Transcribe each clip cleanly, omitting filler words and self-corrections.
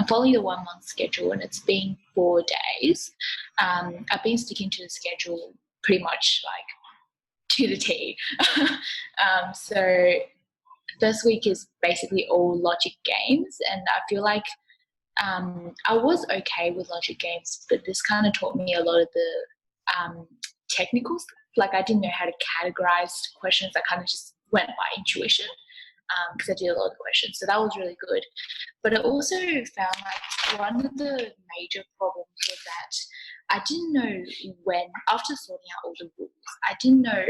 following the 1 month schedule, and it's been 4 days. I've been sticking to the schedule pretty much like to the T. So first week is basically all logic games, and I feel like I was okay with logic games, but this kind of taught me a lot of the technical stuff. Like I didn't know how to categorize questions. I kind of just went by intuition because I did a lot of questions. So that was really good. But I also found like one of the major problems was that I didn't know when, after sorting out all the rules, I didn't know,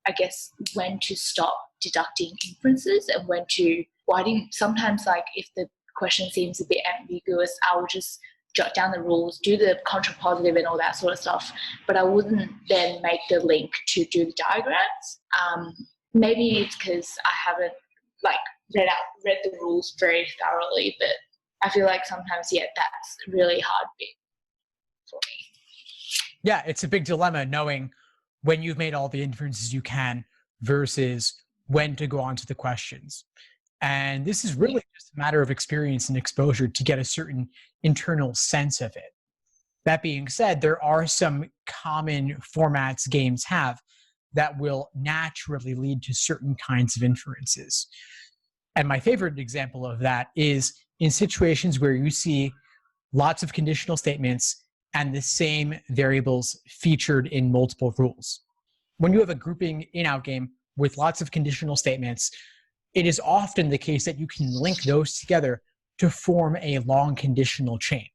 I guess, when to stop deducting inferences and when to, well, I didn't, sometimes like if the question seems a bit ambiguous, I would just jot down the rules, do the contrapositive and all that sort of stuff, but I wouldn't then make the link to do the diagrams. Maybe it's because I haven't like read the rules very thoroughly, but I feel like sometimes, that's a really hard bit for me. Yeah, it's a big dilemma knowing when you've made all the inferences you can versus when to go on to the questions. And this is really just a matter of experience and exposure to get a certain internal sense of it. That being said, there are some common formats games have that will naturally lead to certain kinds of inferences. And my favorite example of that is in situations where you see lots of conditional statements and the same variables featured in multiple rules. When you have a grouping in-out game with lots of conditional statements, it is often the case that you can link those together to form a long conditional chain.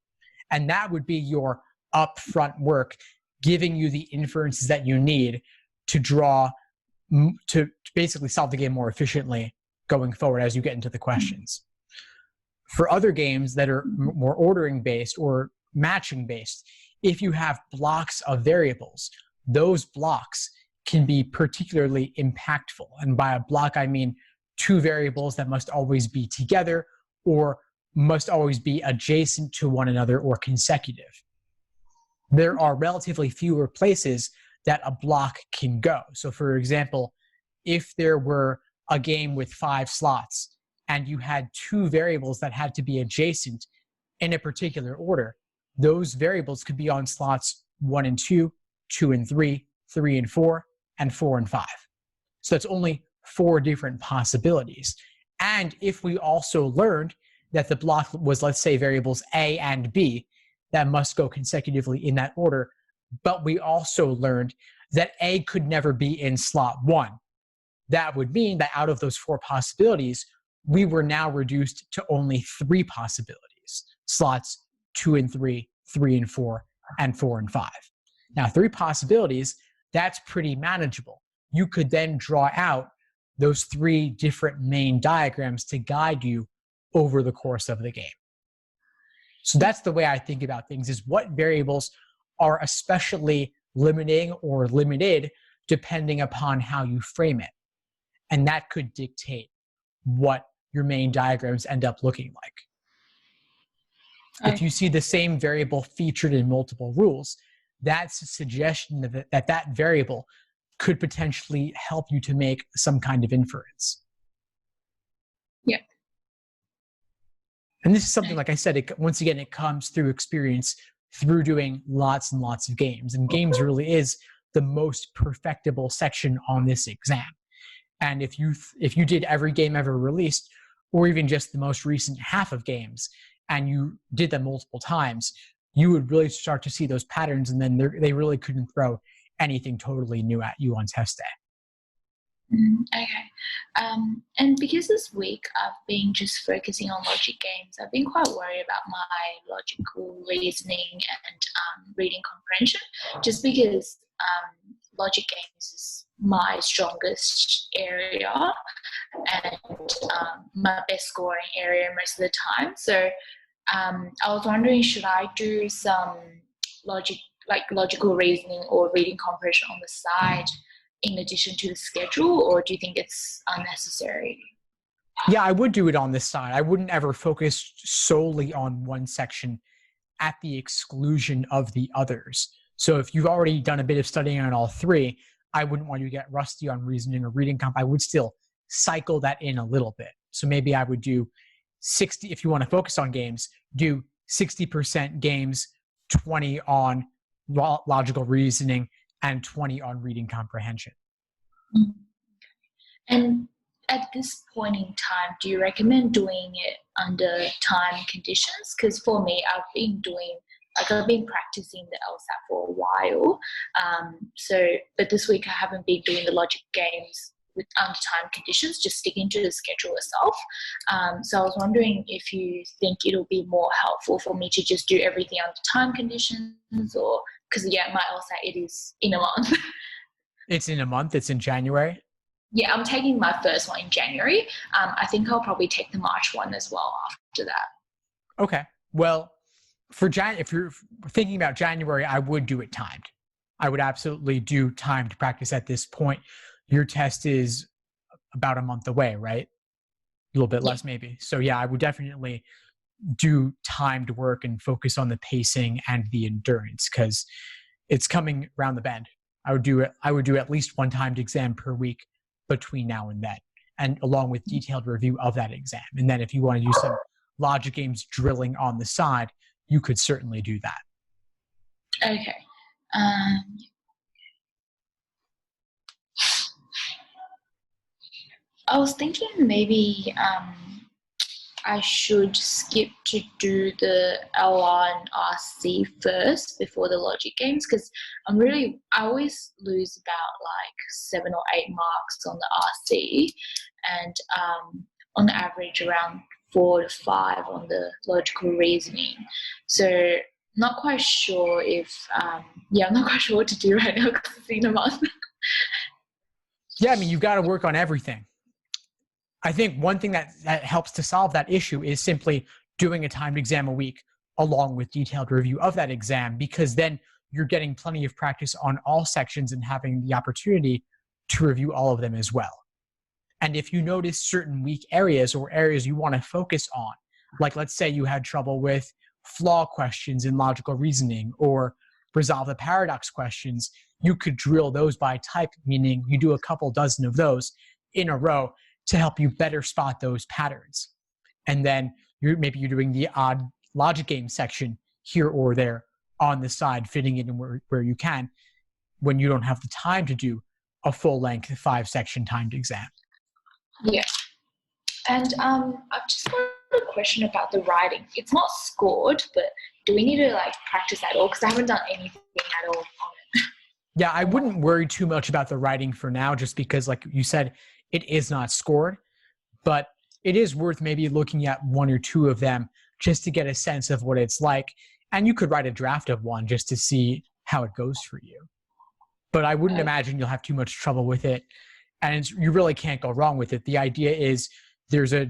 And that would be your upfront work, giving you the inferences that you need to draw, to basically solve the game more efficiently going forward as you get into the questions. For other games that are more ordering based or matching based, if you have blocks of variables, those blocks can be particularly impactful. And by a block, I mean two variables that must always be together or must always be adjacent to one another or consecutive. There are relatively fewer places that a block can go. So for example, if there were a game with 5 slots and you had 2 variables that had to be adjacent in a particular order, those variables could be on slots 1 and 2, 2 and 3, 3 and 4, and 4 and 5. So that's only 4 different possibilities. And if we also learned that the block was, let's say, variables A and B that must go consecutively in that order, but we also learned that A could never be in slot 1, that would mean that out of those 4 possibilities, we were now reduced to only 3 possibilities, slots 2 and 3, 3 and 4, and 4 and 5. Now, 3 possibilities, that's pretty manageable. You could then draw out those 3 different main diagrams to guide you over the course of the game. So that's the way I think about things, is what variables are especially limiting or limited depending upon how you frame it. And that could dictate what your main diagrams end up looking like. If you see the same variable featured in multiple rules, that's a suggestion that that variable could potentially help you to make some kind of inference. Yeah. And this is something, like I said, once again, it comes through experience, through doing lots and lots of games. And games really is the most perfectible section on this exam. And if you did every game ever released, or even just the most recent half of games, and you did them multiple times, you would really start to see those patterns, and then they really couldn't throw anything totally new at you on test day. Okay. And because this week I've been just focusing on logic games, I've been quite worried about my logical reasoning and reading comprehension, just because logic games is my strongest area and my best scoring area most of the time. So I was wondering, should I do some logical reasoning or reading comprehension on the side in addition to the schedule, or do you think it's unnecessary? Yeah, I would do it on this side. I wouldn't ever focus solely on one section at the exclusion of the others. So if you've already done a bit of studying on all 3, I wouldn't want you to get rusty on reasoning or reading comp. I would still cycle that in a little bit. So maybe I would do 60, if you want to focus on games, do 60% games, 20 on logical reasoning, and 20 on reading comprehension. Mm. And at this point in time, do you recommend doing it under time conditions? Because for me, I've been practicing the LSAT for a while. But this week I haven't been doing the logic games under time conditions, just sticking to the schedule itself. So I was wondering if you think it'll be more helpful for me to just do everything under time conditions, or because my LSAT, it is in a month. It's in a month. It's in January. Yeah, I'm taking my first one in January. I think I'll probably take the March one as well after that. Okay. Well, if you're thinking about January, I would do it timed. I would absolutely do timed practice at this point. Your test is about a month away, right? A little bit less maybe. So yeah, I would definitely do timed work and focus on the pacing and the endurance, because it's coming around the bend. I would do at least one timed exam per week between now and then, and along with detailed review of that exam. And then if you want to do some logic games drilling on the side, you could certainly do that. Okay. I was thinking maybe I should skip to do the LR and RC first before the logic games, because I always lose about like 7 or 8 marks on the RC, and on average around 4 to 5 on the logical reasoning. So not quite sure I'm not quite sure what to do right now because it's in a month. Yeah, I mean, you've got to work on everything. I think one thing that helps to solve that issue is simply doing a timed exam a week along with detailed review of that exam, because then you're getting plenty of practice on all sections and having the opportunity to review all of them as well. And if you notice certain weak areas or areas you want to focus on, like let's say you had trouble with flaw questions in logical reasoning or resolve the paradox questions, you could drill those by type, meaning you do a couple dozen of those in a row to help you better spot those patterns. And then you're doing the odd logic game section here or there on the side, fitting it in where you can, when you don't have the time to do a full-length 5-section timed exam. Yeah. And I've just got a question about the writing. It's not scored, but do we need to practice at all? Because I haven't done anything at all on it. Yeah, I wouldn't worry too much about the writing for now, just because, like you said, it is not scored, but it is worth maybe looking at 1 or 2 of them just to get a sense of what it's like. And you could write a draft of one just to see how it goes for you. But I wouldn't imagine you'll have too much trouble with it. And you really can't go wrong with it. The idea is there's a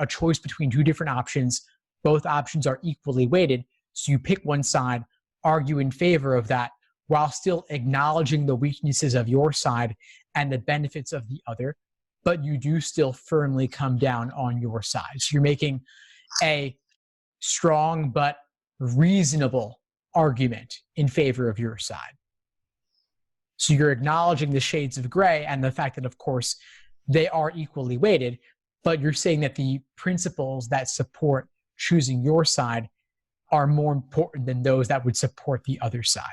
choice between 2 different options. Both options are equally weighted. So you pick one side, argue in favor of that, while still acknowledging the weaknesses of your side and the benefits of the other. But you do still firmly come down on your side. So you're making a strong but reasonable argument in favor of your side. So you're acknowledging the shades of gray and the fact that, of course, they are equally weighted, but you're saying that the principles that support choosing your side are more important than those that would support the other side.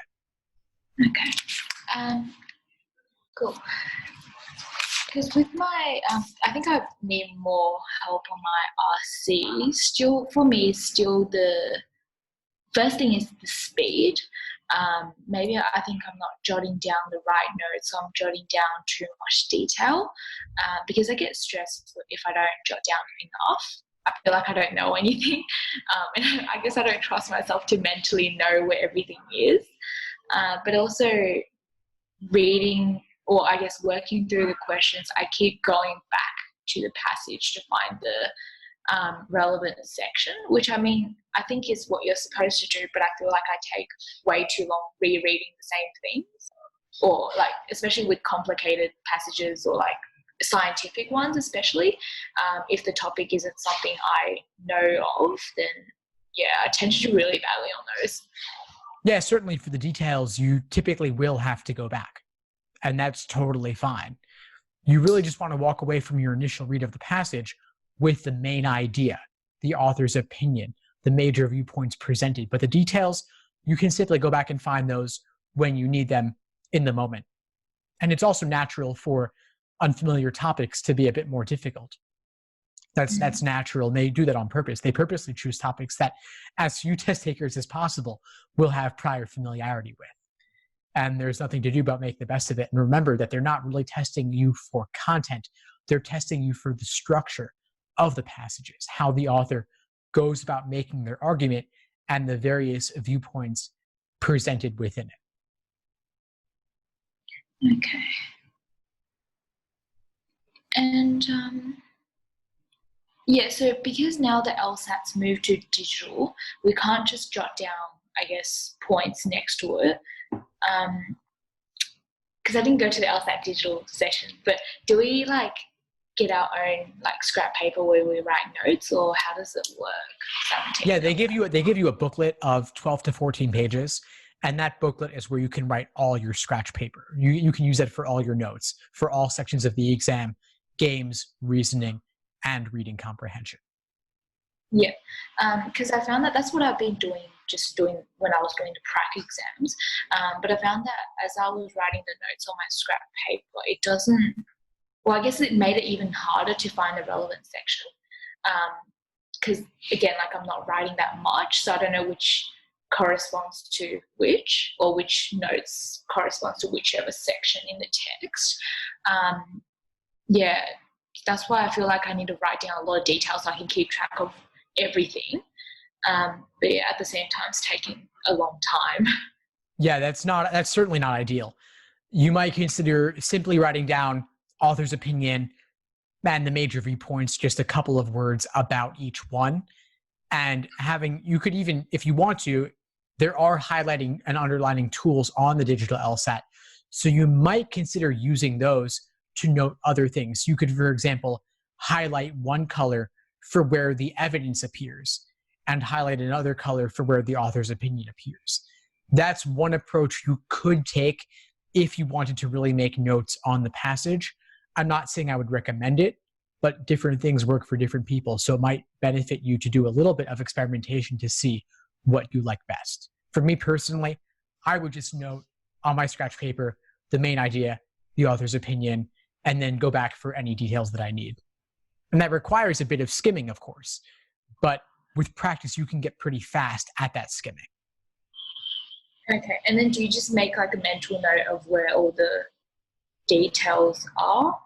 Okay. Cool. Because with my, I think I need more help on my RC. Still, for me, the first thing is the speed. Maybe I think I'm not jotting down the right notes, so I'm jotting down too much detail because I get stressed if I don't jot down enough. I feel like I don't know anything. And I guess I don't trust myself to mentally know where everything is. But also reading, or I guess working through the questions, I keep going back to the passage to find the relevant section, which I think is what you're supposed to do, but I feel like I take way too long rereading the same things, or especially with complicated passages or scientific ones, especially if the topic isn't something I know of, then I tend to do really badly on those. Yeah, certainly for the details, you typically will have to go back, and that's totally fine. You really just want to walk away from your initial read of the passage with the main idea. the author's opinion, the major viewpoints presented. But the details, you can simply go back and find those when you need them in the moment. And it's also natural for unfamiliar topics to be a bit more difficult. That's natural. And they do that on purpose. They purposely choose topics that as few test takers as possible will have prior familiarity with. And there's nothing to do about making the best of it. And remember that they're not really testing you for content. They're testing you for the structure of the passages, how the author goes about making their argument, and the various viewpoints presented within it. Okay. And yeah, so because now the LSAT's moved to digital, we can't just jot down, I guess, points next to it. Because I didn't go to the LSAT digital session, but do we like get our own like scrap paper where we write notes, or how does it work? Yeah, they give you a booklet of 12 to 14 pages, and that booklet is where you can write all your scratch paper. You can use that for all your notes, for all sections of the exam, games, reasoning, and reading comprehension. Yeah, because I found that that's what I've been doing when I was going to prac exams. But I found that as I was writing the notes on my scrap paper, it doesn't, well, I guess it made it even harder to find the relevant section. Because again, like I'm not writing that much, so I don't know which corresponds to which, or which notes corresponds to whichever section in the text. Yeah, that's why I feel like I need to write down a lot of details so I can keep track of everything. But yeah, at the same time, it's taking a long time. Yeah, that's certainly not ideal. You might consider simply writing down author's opinion and the major viewpoints, just a couple of words about each one. And you could even, if you want to, there are highlighting and underlining tools on the digital LSAT. So you might consider using those to note other things. You could, for example, highlight one color for where the evidence appears and highlight another color for where the author's opinion appears. That's one approach you could take if you wanted to really make notes on the passage. I'm not saying I would recommend it, but different things work for different people. So it might benefit you to do a little bit of experimentation to see what you like best. For me personally, I would just note on my scratch paper the main idea, the author's opinion, and then go back for any details that I need. And that requires a bit of skimming, of course, but with practice, you can get pretty fast at that skimming. Okay, and then do you just make like a mental note of where all the details are?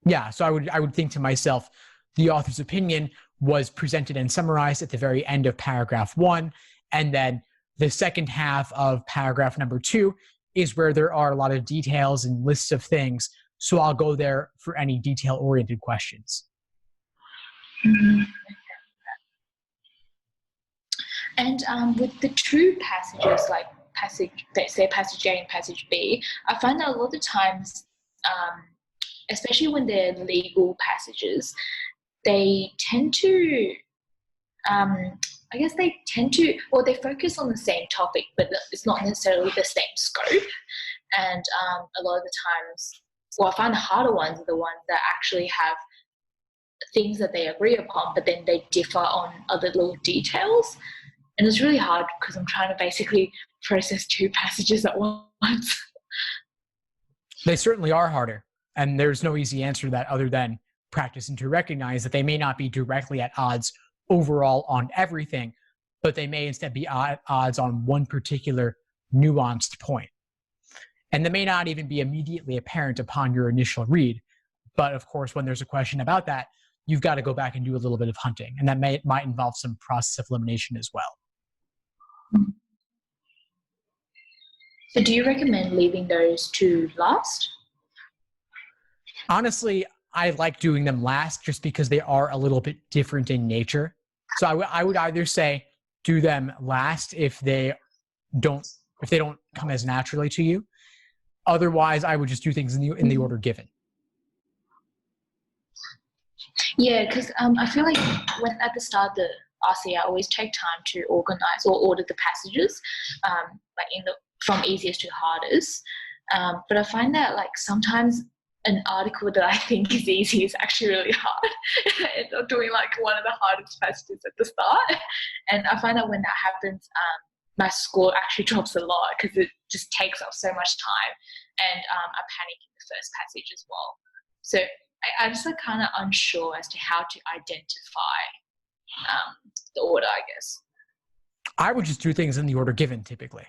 Yeah, so I would think to myself, the author's opinion was presented and summarized at the very end of paragraph 1, and then the second half of paragraph number 2 is where there are a lot of details and lists of things, so I'll go there for any detail-oriented questions. Mm-hmm. And with the true passages, like passage A and passage B, I find that a lot of times, especially when they're legal passages, they tend to, they focus on the same topic, but it's not necessarily the same scope. And a lot of the times, I find the harder ones are the ones that actually have things that they agree upon, but then they differ on other little details. And it's really hard because I'm trying to basically process 2 passages at once. They certainly are harder. And there's no easy answer to that other than practice and to recognize that they may not be directly at odds overall on everything, but they may instead be at odds on one particular nuanced point. And that may not even be immediately apparent upon your initial read. But of course, when there's a question about that, you've got to go back and do a little bit of hunting. And that might involve some process of elimination as well. So do you recommend leaving those to last? Honestly, I like doing them last just because they are a little bit different in nature. So I would either say do them last if they don't come as naturally to you. Otherwise, I would just do things in the order given. Yeah, because I feel like when at the start of the RC, I always take time to organize or order the passages, from easiest to hardest. But I find that like sometimes an article that I think is easy is actually really hard. It's doing like one of the hardest passages at the start. And I find that when that happens, my score actually drops a lot because it just takes up so much time, and I panic in the first passage as well. So I just like kind of unsure as to how to identify the order, I guess. I would just do things in the order given typically.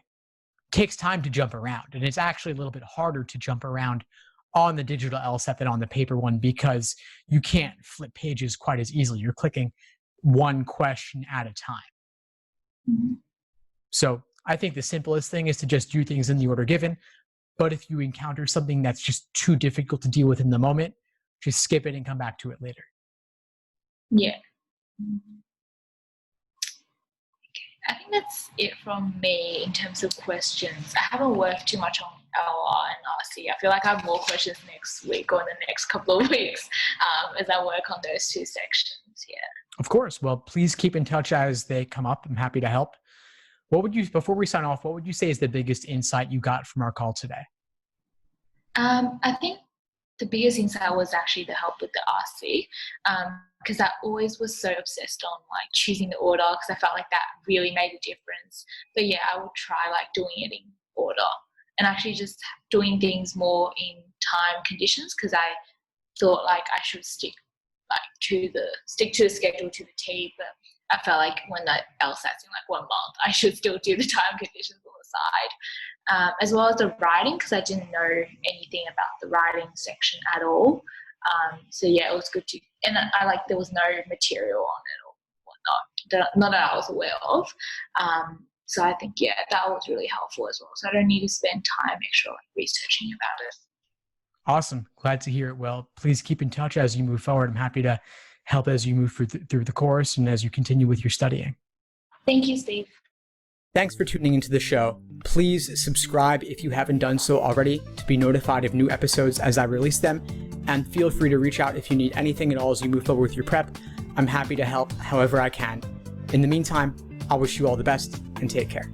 Takes time to jump around, and it's actually a little bit harder to jump around on the digital LSAT than on the paper one because you can't flip pages quite as easily. You're clicking one question at a time. Mm-hmm. So I think the simplest thing is to just do things in the order given. But if you encounter something that's just too difficult to deal with in the moment, just skip it and come back to it later. Yeah. I think that's it from me in terms of questions. I haven't worked too much on LR and RC. I feel like I have more questions next week or in the next couple of weeks as I work on those two sections. Yeah. Of course. Well, please keep in touch as they come up. I'm happy to help. Before we sign off, what would you say is the biggest insight you got from our call today? I think the biggest insight was actually the help with the RC, because I always was so obsessed on like choosing the order because I felt like that really made a difference. But yeah, I will try like doing it in order and actually just doing things more in time conditions because I thought like I should stick to the schedule to the T, but I felt like when the LSAT's in like 1 month, I should still do the time conditions on the side, as well as the writing because I didn't know anything about the writing section at all. So yeah, it was good to, and I like there was no material on it or whatnot, not that I was aware of. So I think yeah, that was really helpful as well. So I don't need to spend time extra like researching about it. Awesome. Glad to hear it. Well, please keep in touch as you move forward. I'm happy to help as you move through the course and as you continue with your studying. Thank you, Steve. Thanks for tuning into the show. Please subscribe if you haven't done so already to be notified of new episodes as I release them. And feel free to reach out if you need anything at all as you move forward with your prep. I'm happy to help however I can. In the meantime, I'll wish you all the best and take care.